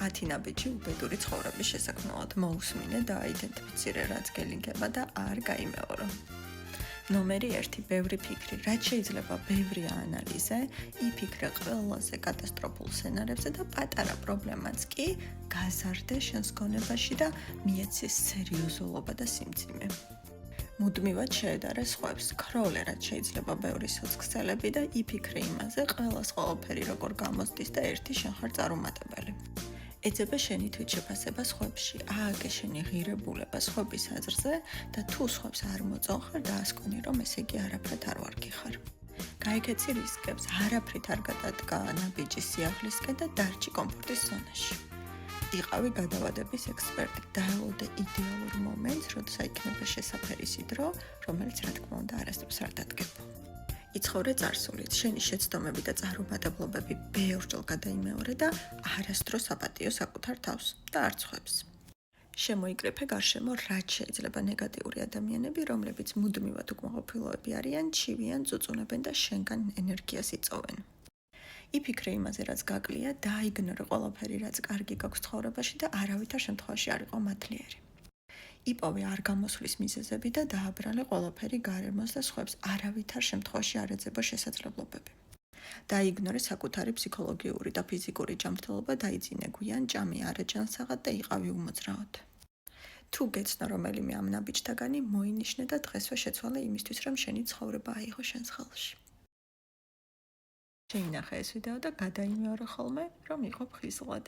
10 ნაბიჯი უბედური ცხოვრების შესაქმნელად. მოусმინე და აიდენტიფიცირე, რაც გელინგება და არ გაიმეორო. ნომერი 1. ბევრი ფიქრი. რაც შეიძლება ბევრი აანალიზე, იფიქრე ყველაზე კატასტროფულ სცენარებზე და პატარა პრობლემაც კი გაზარდე შენს გონებაში და მიეცე სერიოზულობა და სიმძიმე. მუდმივად შეედარე სხვებს, ქროლე რაც შეიძლება ბევრი სოციქსელები და იფიქრე იმაზე, ყველას ყველაფერი როგორ გამოსდის და ერთი შენ ხარ წარუმატებელი. ეძებე შენი თვითშეფასება სხვებში, ააგე შენი ღირებულება სხვების აზრზე და თუ სხვებს არ მოწონხარ და ასკონი რომ ესე იგი არაფრით არ ვარგიხარ. გაიქეცი რისკებს, არაფრით არ გადადგა ნაბიჯის სიახლისკენ და დარჩი კომფორტის ზონაში. იყავი გადავადების ექსპერტი, დაელოდე იდეალურ მომენტს, როცა იქნება შესაფერისი დრო, რომელიც რა თქმა უნდა არასდროს არ დადგება. იცხოვრე წარსულით, შენი შეცდომები და წარუმატებლობები ბევრჯერ გადაიმეორე და არასდროს აპატიო საკუთარ თავს და არც სხვებს. შემოიკრიფე გარშემო რაც შეიძლება ნეგატიური ადამიანები, რომლებიც მუდმივად უკმაყოფილოები არიან, ჩივიან, წუწუნებენ და შენგან ენერგიას იწოვენ. იფიქრე იმაზე, რაც გაკლია, დაიგნორე ყველაფერი, რაც კარგი გაქვს ცხოვრებაში და არავითარ შემთხვევაში არ იყო მადლიერი. იპოვე არ გამოსვლის მიზეზები და დააბრალე ყველაფერი გარემოს და სხვებს არავითარ შემთხვევაში არ ეძებო შესაძლებლობები. დაიგნორე საკუთარი ფსიქოლოგიური და ფიზიკური ჯანმრთელობა, დაიძინე გვიან, ჭამე არაჯანსაღად და იყავი უმოძრაოდ. თუ გეცნო რომელიმე ამ ნაბიჯთაგანი, მოინიშნე და დღესვე შეცვალე იმისთვის, რომ შენი ცხოვრება აიღო შენს ხელში. შეინახე ეს ვიდეო და გადაიმეორე ხოლმე, რომ იყო ხიზლად.